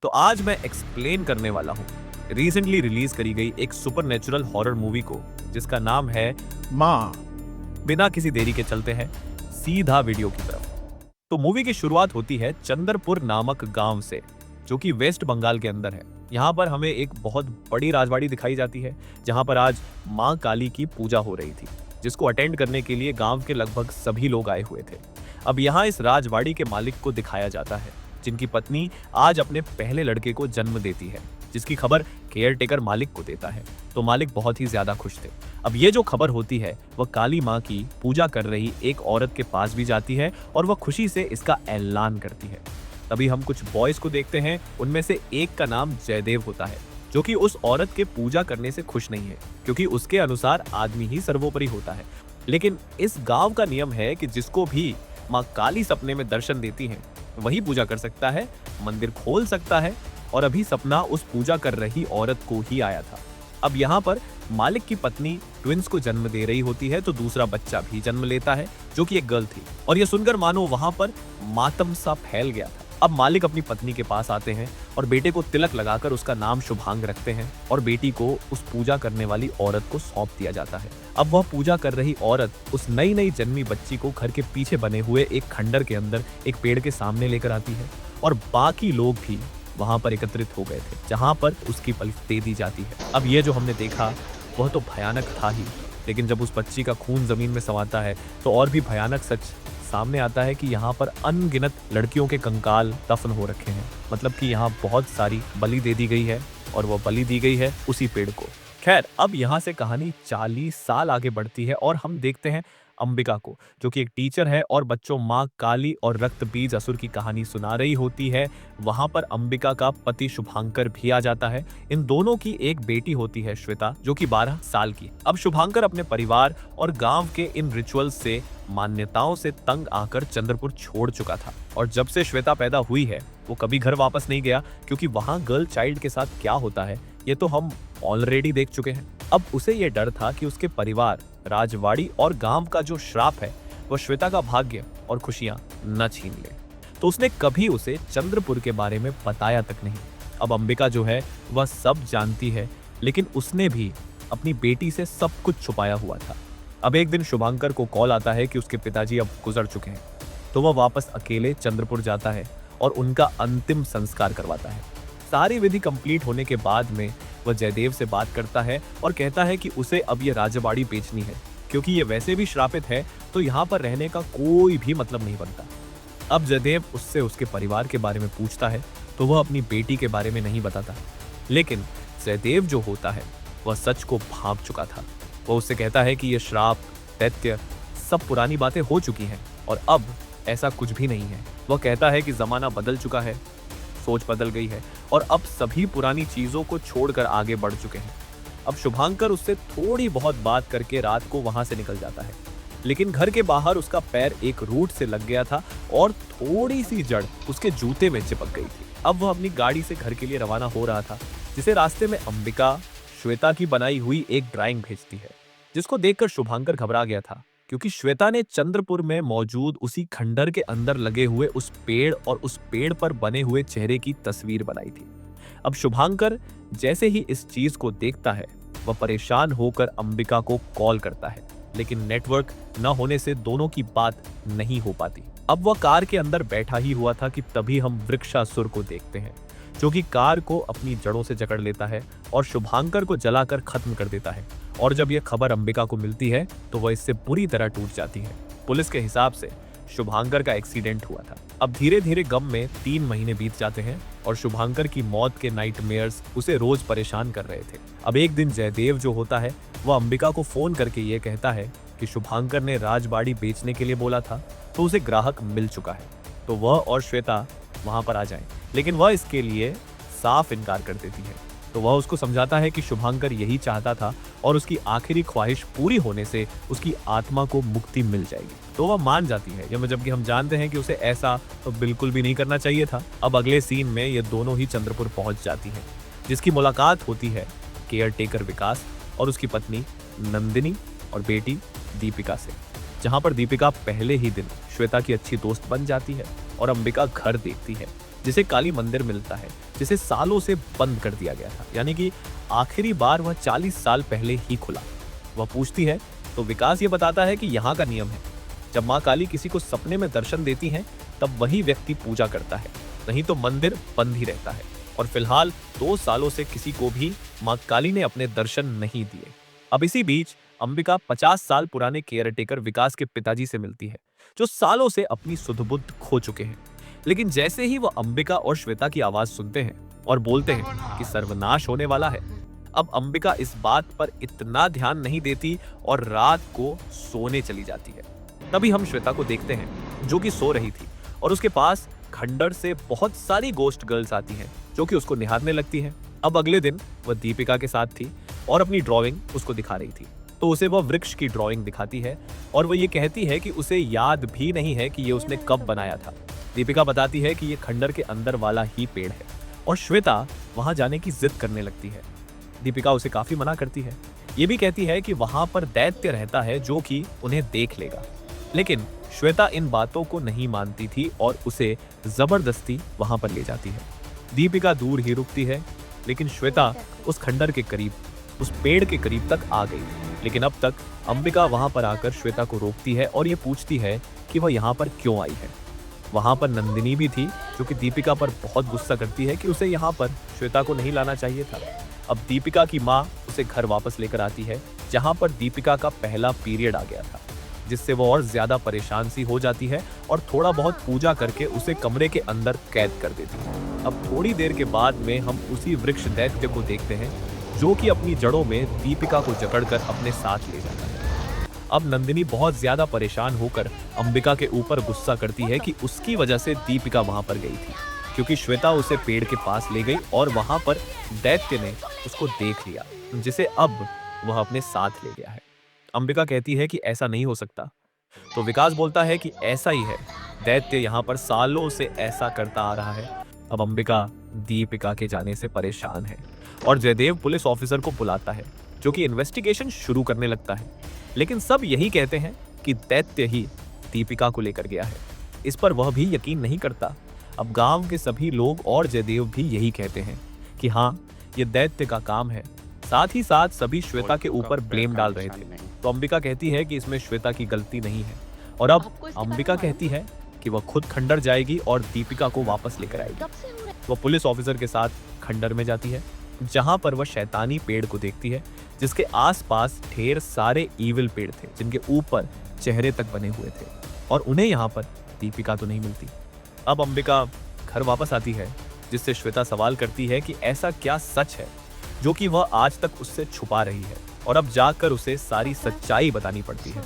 तो आज मैं एक्सप्लेन करने वाला हूँ रिसेंटली रिलीज करी गई एक सुपरनेचुरल हॉरर मूवी को, जिसका नाम है माँ। बिना किसी देरी के चलते हैं सीधा वीडियो की तरफ। तो मूवी की शुरुआत होती है चंद्रपुर नामक गांव से, जो कि वेस्ट बंगाल के अंदर है। यहाँ पर हमें एक बहुत बड़ी राजवाड़ी दिखाई जाती है, जहाँ पर आज माँ काली की पूजा हो रही थी, जिसको अटेंड करने के लिए गांव के लगभग सभी लोग आए हुए थे। अब यहाँ इस राजवाड़ी के मालिक को दिखाया जाता है, जिनकी पत्नी आज अपने पहले लड़के को जन्म देती है, जिसकी खबर केयर टेकर मालिक को देता है। तो मालिक बहुत ही ज्यादा खुश थे। अब ये जो खबर होती है वह काली माँ की पूजा कर रही एक औरत के पास भी जाती है और वह खुशी से इसका ऐलान करती है। तभी हम कुछ बॉयज को देखते हैं, उनमें से एक का नाम जयदेव होता है, जो कि उस औरत के पूजा करने से खुश नहीं है, क्योंकि उसके अनुसार आदमी ही सर्वोपरि होता है। लेकिन इस गांव का नियम है कि जिसको भी माँ काली सपने में दर्शन देती है वही पूजा कर सकता है, मंदिर खोल सकता है, और अभी सपना उस पूजा कर रही औरत को ही आया था। अब यहाँ पर मालिक की पत्नी ट्विंस को जन्म दे रही होती है, तो दूसरा बच्चा भी जन्म लेता है, जो कि एक गर्ल थी। और यह सुनकर मानो वहां पर मातम सा फैल गया था। अब मालिक अपनी पत्नी के पास आते हैं और बेटे को तिलक लगाकर उसका नाम शुभांग रखते हैं, और बेटी को उस पूजा करने वाली औरत को सौंप दिया जाता है। अब वह पूजा कर रही औरत उस नई नई जन्मी बच्ची को घर के पीछे बने हुए एक खंडर के अंदर एक पेड़ के सामने लेकर आती है, और बाकी लोग भी वहां पर एकत्रित हो गए थे, जहां पर उसकी पल्स दे दी जाती है। अब ये जो हमने देखा वह तो भयानक था ही, लेकिन जब उस बच्ची का खून जमीन में समाता है तो और भी भयानक सच सामने आता है कि यहाँ पर अनगिनत लड़कियों के कंकाल दफन हो रखे हैं। मतलब कि यहाँ बहुत सारी बलि दे दी गई है, और वह बलि दी गई है उसी पेड़ को। खैर, अब यहाँ से कहानी 40 साल आगे बढ़ती है और हम देखते हैं अंबिका को, जो कि एक टीचर है और बच्चों माँ काली और रक्त बीज असुर की कहानी सुना रही होती है। वहां पर अंबिका का पति शुभांकर भी आ जाता है। इन दोनों की एक बेटी होती है श्वेता, जो कि 12 साल की। अब शुभांकर अपने परिवार और गांव के इन रिचुअल्स से मान्यताओं से तंग आकर चंद्रपुर छोड़ चुका था, और जब से श्वेता पैदा हुई है वो कभी घर वापस नहीं गया, क्योंकि वहां गर्ल चाइल्ड के साथ क्या होता है ये तो हम ऑलरेडी देख चुके हैं। अब उसे ये डर था कि उसके परिवार, राजवाड़ी और गांव का जो श्राप है वह श्वेता का भाग्य और खुशियां न छीन ले। तो उसने कभी उसे चंद्रपुर के बारे में बताया तक नहीं। अब अंबिका जो है वह सब जानती है, लेकिन उसने भी अपनी बेटी से सब कुछ छुपाया हुआ था। अब एक दिन शुभांकर को कॉल आता है कि उसके पिताजी अब गुजर चुके हैं, तो वह वापस अकेले चंद्रपुर जाता है और उनका अंतिम संस्कार करवाता है। सारी विधि कंप्लीट होने के बाद में वह जयदेव से बात करता है और कहता है कि उसे अब ये राजवाड़ी बेचनी है, क्योंकि ये वैसे भी श्रापित है, तो यहाँ पर रहने का कोई भी मतलब नहीं बनता। अब जयदेव उससे उसके परिवार के बारे में पूछता है, तो वह अपनी बेटी के बारे में नहीं बताता। लेकिन जयदेव जो होता है वह सच को भांप चुका था। वह उससे कहता है कि ये श्राप, दैत्य सब पुरानी बातें हो चुकी हैं और अब ऐसा कुछ भी नहीं है। वह कहता है कि जमाना बदल चुका है, सोच बदल गई है, और अब सभी पुरानी चीजों को छोड़कर आगे बढ़ चुके हैं। अब शुभांकर उससे थोड़ी बहुत बात करके रात को वहां से निकल जाता है, लेकिन घर के बाहर उसका पैर एक रूट से लग गया था और थोड़ी सी जड़ उसके जूते में चिपक गई थी। अब वह अपनी गाड़ी से घर के लिए रवाना हो रहा था, जिसे रास्ते में अंबिका श्वेता की बनाई हुई एक ड्राइंग भेजती है, जिसको देखकर शुभांकर घबरा गया था, क्योंकि श्वेता ने चंद्रपुर में मौजूद उसी खंडर के अंदर लगे हुए उस पेड़ और उस पेड़ पर बने हुए चेहरे की तस्वीर बनाई थी। अब शुभांकर जैसे ही इस चीज को देखता है वह परेशान होकर अंबिका को कॉल करता है, लेकिन नेटवर्क न होने से दोनों की बात नहीं हो पाती। अब वह कार के अंदर बैठा ही हुआ था कि तभी हम वृक्षासुर को देखते हैं, जो कि कार को अपनी जड़ों से जकड़ लेता है और शुभांकर को जलाकर खत्म कर देता है। और जब यह खबर अंबिका को मिलती है तो वह इससे बुरी तरह टूट जाती है। पुलिस के हिसाब से शुभांकर का एक्सीडेंट हुआ था। अब धीरे धीरे गम में 3 महीने बीत जाते हैं और शुभांकर की मौत के नाइटमेयर्स उसे रोज परेशान कर रहे थे। अब एक दिन जयदेव जो होता है वह अंबिका को फोन करके ये कहता है कि शुभांकर ने राजबाड़ी बेचने के लिए बोला था, तो उसे ग्राहक मिल चुका है, तो वह और श्वेता वहां पर आ जाएं। लेकिन वह इसके लिए साफ इनकार कर देती है। तो वह उसको समझाता है कि शुभांकर यही चाहता था और उसकी आखिरी ख्वाहिश पूरी होने से उसकी आत्मा को मुक्ति मिल जाएगी। तो वह मान जाती है, जबकि हम जानते हैं कि उसे ऐसा तो बिल्कुल भी नहीं करना चाहिए था। अब अगले सीन में ये दोनों ही चंद्रपुर पहुंच जाती हैं, जिसकी मुलाकात होती है केयर टेकर विकास और उसकी पत्नी नंदिनी और बेटी दीपिका से, जहां पर दीपिका पहले ही दिन श्वेता की अच्छी दोस्त बन जाती है और अंबिका घर देखती है। जिसे काली मंदिर मिलता है, जिसे सालों से बंद कर दिया गया था, यानी कि आखिरी बार वह 40 साल पहले ही खुला। वह पूछती है तो विकास ये बताता है कि यहाँ का नियम है, जब माँ काली किसी को सपने में दर्शन देती हैं तब वही व्यक्ति पूजा करता है, नहीं तो मंदिर बंद ही रहता है। और फिलहाल 2 सालों से किसी को भी माँ काली ने अपने दर्शन नहीं दिए। अब इसी बीच अंबिका 50 साल पुराने केयरटेकर विकास के पिताजी से मिलती है, जो सालों से अपनी सुध बुद्ध खो चुके हैं। लेकिन जैसे ही वह अंबिका और श्वेता की आवाज सुनते हैं और बोलते हैं कि सर्वनाश होने वाला है, अब अंबिका इस बात पर इतना ध्यान नहीं देती और रात को सोने चली जाती है। तभी हम श्वेता को देखते हैं, जो कि सो रही थी, और उसके पास खंडर से बहुत सारी गोस्ट गर्ल्स आती हैं, जो कि उसको निहारने लगती हैं। अब अगले दिन वह दीपिका के साथ थी और अपनी ड्राइंग उसको दिखा रही थी, तो उसे वह वृक्ष की ड्राइंग दिखाती है और वो ये कहती है कि उसे याद भी नहीं है कि ये उसने कब बनाया था। दीपिका बताती है कि ये खंडर के अंदर वाला ही पेड़ है और श्वेता वहां जाने की जिद करने लगती है। दीपिका उसे काफी मना करती है, ये भी कहती है कि वहां पर दैत्य रहता है जो कि उन्हें देख लेगा। लेकिन श्वेता इन बातों को नहीं मानती थी और उसे जबरदस्ती वहां पर ले जाती है। दीपिका दूर ही रुकती है, लेकिन श्वेता उस खंडर के करीब, उस पेड़ के करीब तक आ गई। लेकिन अब तक अंबिका वहां पर आकर श्वेता को रोकती है और ये पूछती है कि वह यहाँ पर क्यों आई है। वहां पर नंदिनी भी थी, जो कि दीपिका पर बहुत गुस्सा करती है कि उसे यहाँ पर श्वेता को नहीं लाना चाहिए था। अब दीपिका की माँ उसे घर वापस लेकर आती है, जहाँ पर दीपिका का पहला पीरियड आ गया था, जिससे वो और ज्यादा परेशान सी हो जाती है और थोड़ा बहुत पूजा करके उसे कमरे के अंदर कैद कर देती है। अब थोड़ी देर के बाद में हम उसी वृक्ष दैत्य को देखते हैं, जो कि अपनी जड़ों में दीपिका को जकड़कर अपने साथ ले जाता है। अब नंदिनी बहुत ज्यादा परेशान होकर अंबिका के ऊपर गुस्सा करती है कि उसकी वजह से दीपिका वहां पर गई थी, क्योंकि श्वेता उसे पेड़ के पास ले गई और वहां पर दैत्य ने उसको देख लिया, जिसे अब वह अपने साथ ले गया है। अंबिका कहती है कि ऐसा नहीं हो सकता, तो विकास बोलता है कि ऐसा ही है, दैत्य यहाँ पर सालों से ऐसा करता आ रहा है। अब अंबिका दीपिका के जाने से परेशान है और जयदेव पुलिस ऑफिसर को बुलाता है, जो कि इन्वेस्टिगेशन शुरू करने लगता है। लेकिन सब यही कहते हैं कि दैत्य ही दीपिका को लेकर गया है। इस पर वह भी यकीन नहीं करता। अब गांव के सभी लोग और जयदेव भी यही कहते हैं कि हाँ, ये दैत्य का काम है। साथ ही साथ सभी श्वेता के ऊपर ब्लेम डाल रहे थे। तो अंबिका कहती है कि इसमें श्वेता की गलती नहीं है और अब अंबिका कहती है कि वह खुद खंडर जाएगी और दीपिका को वापस लेकर आएगी। वह पुलिस ऑफिसर के साथ खंडर में जाती है, जहां पर वह शैतानी पेड़ को देखती है, जिसके आसपास ढेर सारे ईविल पेड़ थे, जिनके ऊपर चेहरे तक बने हुए थे, और उन्हें यहाँ पर दीपिका तो नहीं मिलती। अब अंबिका घर वापस आती है, जिससे श्वेता सवाल करती है कि ऐसा क्या सच है जो कि वह आज तक उससे छुपा रही है, और अब जाकर उसे सारी सच्चाई बतानी पड़ती है।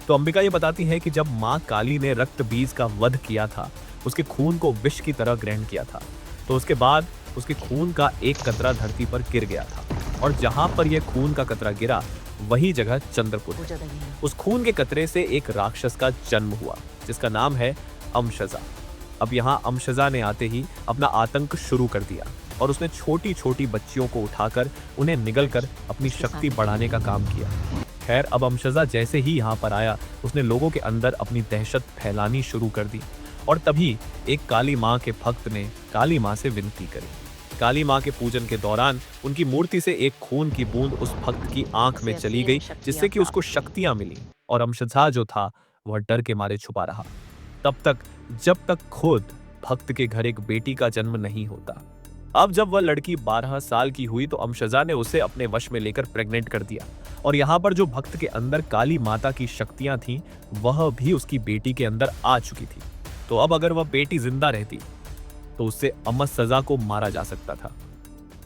तो अंबिका ये बताती है कि जब माँ काली ने रक्त बीज का वध किया था, उसके खून को विष की तरह ग्रहण किया था, तो उसके बाद उसके खून का एक कतरा धरती पर गिर गया था, और जहां पर यह खून का कतरा गिरा वही जगह चंद्रपुर है। उस खून के कतरे से एक राक्षस का जन्म हुआ, जिसका नाम है अमशजा। अब यहाँ अमशजा ने आते ही अपना आतंक शुरू कर दिया और उसने छोटी छोटी बच्चियों को उठाकर उन्हें निगलकर अपनी शक्ति बढ़ाने का काम किया। खैर, अब अमशजा जैसे ही यहाँ पर आया, उसने लोगों के अंदर अपनी दहशत फैलानी शुरू कर दी, और तभी एक काली माँ के भक्त ने काली माँ से विनती करी। काली माँ के पूजन के दौरान उनकी मूर्ति से एक खून की बूंद उस भक्त की आंख में चली गई, जिससे कि उसको शक्तियां मिली, और अमशजा जो था वह डर के मारे छुपा रहा, तब तक जब तक खुद भक्त के घर एक बेटी का जन्म नहीं होता। अब जब वह लड़की 12 साल की हुई तो अमशजा ने उसे अपने वश में लेकर प्रेग्नेंट कर दिया, और यहाँ पर जो भक्त के अंदर काली माता की शक्तियां थीं, वह भी उसकी बेटी के अंदर आ चुकी थी। तो अब अगर वह बेटी जिंदा रहती तो उससे अमशजा को मारा जा सकता था।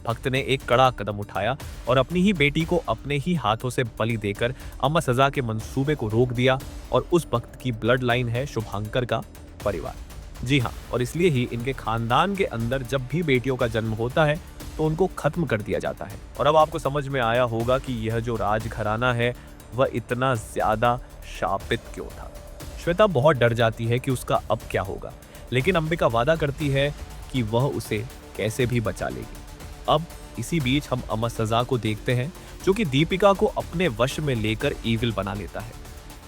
भक्त ने एक कड़ा कदम उठाया और अपनी ही बेटी को अपने ही हाथों से बलि देकर अमशजा के मंसूबे को रोक दिया, और उस भक्त की ब्लड लाइन है शुभांकर का परिवार। जी हाँ, और इसलिए ही इनके खानदान के अंदर जब भी बेटियों का जन्म होता है तो उनको खत्म कर दिया जाता है। और अब आपको समझ में आया होगा कि यह जो राजघराना है वह इतना ज्यादा शापित क्यों था। श्वेता बहुत डर जाती है कि उसका अब क्या होगा, लेकिन अंबिका वादा करती है कि वह उसे कैसे भी बचा लेगी। अब इसी बीच हम अमशजा को देखते हैं, जो कि दीपिका को अपने वश में लेकर ईविल बना लेता है।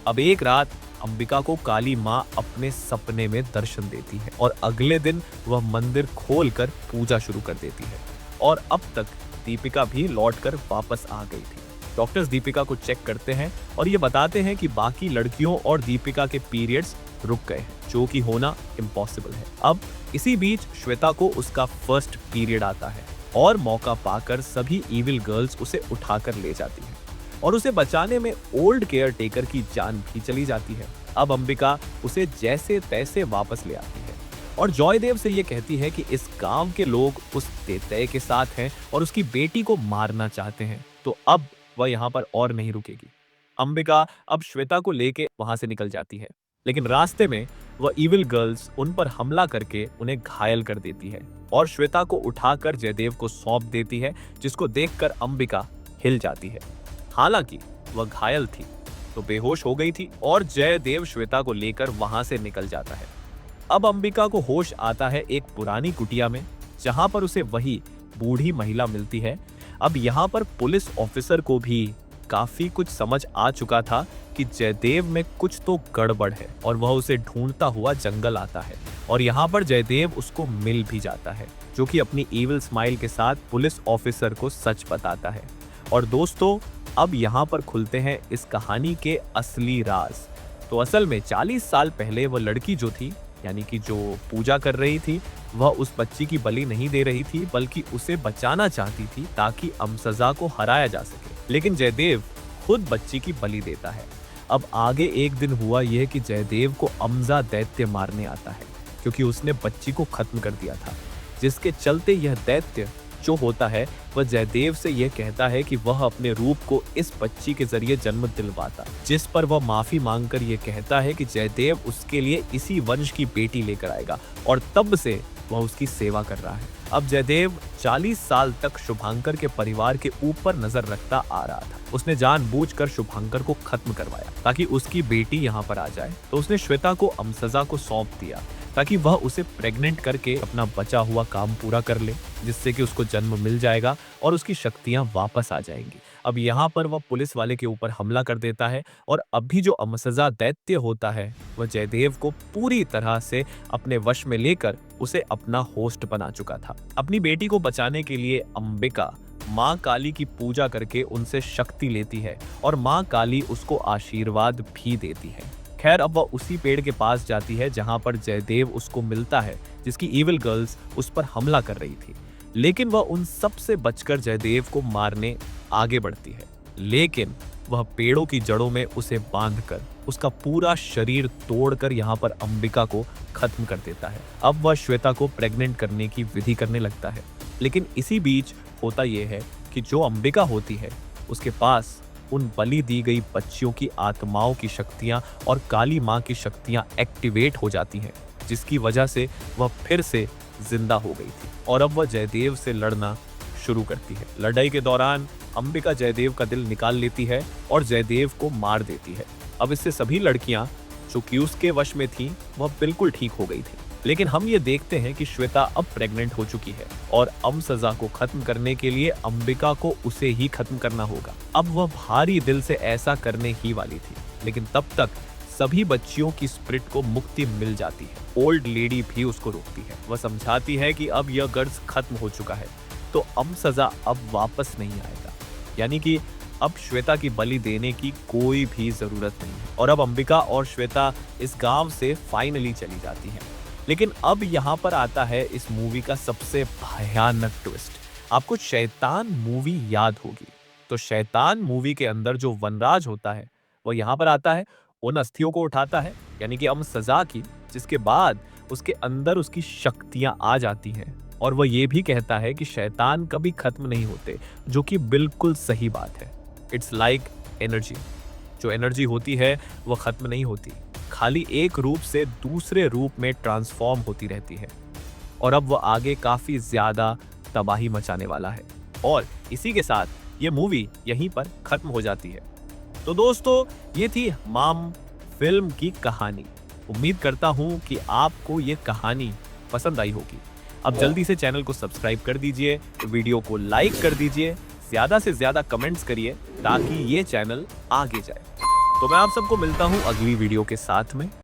अब एक रात अंबिका को काली माँ अपने सपने में दर्शन देती है और अगले दिन वह मंदिर खोलकर पूजा शुरू कर देती है। और अब तक दीपिका भी लौटकर वापस आ गई थी। डॉक्टर्स दीपिका को चेक करते हैं और ये बताते हैं कि बाकी लड़कियों और दीपिका के पीरियड्स रुक गए हैं, जो कि होना इम्पॉसिबल है। अब इसी बीच श्वेता को उसका फर्स्ट पीरियड आता है और मौका पाकर सभी इविल गर्ल्स उसे उठाकर ले जाती हैं और उसे बचाने में ओल्ड केयर टेकर की जान भी चली जाती है। अब अंबिका उसे जैसे तैसे वापस ले आती है और जॉयदेव से ये कहती है कि इस गांव के लोग उस तेतय के साथ हैं और उसकी बेटी को मारना चाहते हैं, तो अब वह यहाँ पर और नहीं रुकेगी। अंबिका अब श्वेता को लेके वहां से निकल जाती है, लेकिन रास्ते में वह इविल गर्ल्स उन पर हमला करके उन्हें घायल कर देती है और श्वेता को उठाकर जयदेव को सौंप देती है, जिसको देखकर अंबिका हिल जाती है। हालांकि वह घायल थी तो बेहोश हो गई थी और जयदेव श्वेता को लेकर वहां से निकल जाता है। अब अंबिका को होश आता है एक पुरानी कुटिया में, जहां पर उसे वही बूढ़ी महिला मिलती है। अब यहाँ पर पुलिस ऑफिसर को भी काफी कुछ समझ आ चुका था कि जयदेव में कुछ तो गड़बड़ है और वह उसे ढूंढता हुआ जंगल आता है और यहाँ पर जयदेव उसको मिल भी जाता है, जो कि अपनी इविल स्माइल के साथ पुलिस ऑफिसर को सच बताता है। और दोस्तों, अब यहाँ पर खुलते हैं इस कहानी के असली राज। तो असल में 40 साल पहले वह लड़की जो थी, यानी कि जो पूजा कर रही थी, वह उस बच्ची की बलि नहीं दे रही थी, बल्कि उसे बचाना चाहती थी ताकि अमसजा को हराया जा सके। लेकिन जयदेव खुद बच्ची की बलि देता है। अब आगे एक दिन हुआ यह कि जयदेव को अमजा दैत्य मारने आता है, क्योंकि उसने बच्ची को खत्म कर दिया था, जिसके चलते यह दैत्य जो होता है वह जयदेव से यह कहता है कि वह अपने रूप को इस बच्ची के जरिए जन्म दिलवाता, जिस पर वह माफी मांगकर यह कहता है कि जयदेव उसके लिए इसी वंश की बेटी लेकर आएगा और तब से वह उसकी सेवा कर रहा है। अब जयदेव 40 साल तक शुभांकर के परिवार के ऊपर नजर रखता आ रहा था। उसने जानबूझकर शुभांकर को खत्म करवाया ताकि उसकी बेटी यहाँ पर आ जाए। तो उसने श्वेता को अमसजा को सौंप दिया ताकि वह उसे प्रेग्नेंट करके अपना बचा हुआ काम पूरा कर ले, जिससे कि उसको जन्म मिल जाएगा और उसकी शक्तियां वापस आ जाएंगी। अब यहाँ पर वह पुलिस वाले के ऊपर हमला कर देता है और अभी जो अमसजा दैत्य होता है वह जयदेव को पूरी तरह से अपने वश में लेकर उसे अपना होस्ट बना चुका था। अपनी बेटी को बचाने के लिए अंबिका माँ काली की पूजा करके उनसे शक्ति लेती है और माँ काली उसको आशीर्वाद भी देती है। खैर, अब वह उसी पेड़ के पास जाती है जहां पर जयदेव उसको मिलता है, जिसकी इविल गर्ल्स उस पर हमला कर रही थी। लेकिन वह उन सब से बचकर जयदेव को मारने आगे बढ़ती है, लेकिन वह पेड़ों की जड़ों में उसे बांधकर उसका पूरा शरीर तोड़कर यहाँ पर अंबिका को खत्म कर देता है। अब वह श्वेता को प्रेग्नेंट करने की विधि करने लगता है, लेकिन इसी बीच होता यह है कि जो अंबिका होती है उसके पास उन बलि दी गई बच्चियों की आत्माओं की शक्तियां और काली माँ की शक्तियां एक्टिवेट हो जाती हैं, जिसकी वजह से वह फिर से जिंदा हो गई थी और अब वह जयदेव से लड़ना शुरू करती है। लड़ाई के दौरान अंबिका जयदेव का दिल निकाल लेती है और जयदेव को मार देती है। अब इससे सभी लड़कियां जो कि उसके वश में थीं, वह बिल्कुल ठीक हो गई थी। लेकिन हम ये देखते हैं कि श्वेता अब प्रेग्नेंट हो चुकी है और अमसजा को खत्म करने के लिए अंबिका को उसे ही खत्म करना होगा। अब वह भारी दिल से ऐसा करने ही वाली थी, लेकिन तब तक सभी बच्चियों की स्पिरिट को मुक्ति मिल जाती है। ओल्ड लेडी भी उसको रोकती है। वह समझाती है कि अब यह गर्ज खत्म हो चुका है, तो अमसजा अब वापस नहीं आएगा, यानी कि अब श्वेता की बलि देने की कोई भी जरूरत नहीं है। और अब अंबिका और श्वेता इस गांव से फाइनली चली जाती हैं। लेकिन अब यहाँ पर आता है इस मूवी का सबसे भयानक ट्विस्ट। आपको शैतान मूवी याद होगी, तो शैतान मूवी के अंदर जो वनराज होता है वह यहाँ पर आता है, उन अस्थियों को उठाता है, यानी कि अमसजा की, जिसके बाद उसके अंदर उसकी शक्तियां आ जाती हैं और वह ये भी कहता है कि शैतान कभी खत्म नहीं होते, जो कि बिल्कुल सही बात है। It's like energy. जो एनर्जी होती है वह खत्म नहीं होती, खाली एक रूप से दूसरे रूप में ट्रांसफॉर्म होती रहती है। और अब वह आगे काफी ज्यादा तबाही मचाने वाला है और इसी के साथ ये मूवी यहीं पर खत्म हो जाती है। तो दोस्तों, ये थी माम फिल्म की कहानी। उम्मीद करता हूं कि आपको ये कहानी पसंद आई होगी। अब जल्दी से चैनल को सब्सक्राइब कर दीजिए, वीडियो को लाइक कर दीजिए, ज्यादा से ज्यादा कमेंट्स करिए ताकि ये चैनल आगे जाए। तो मैं आप सबको मिलता हूँ अगली वीडियो के साथ में।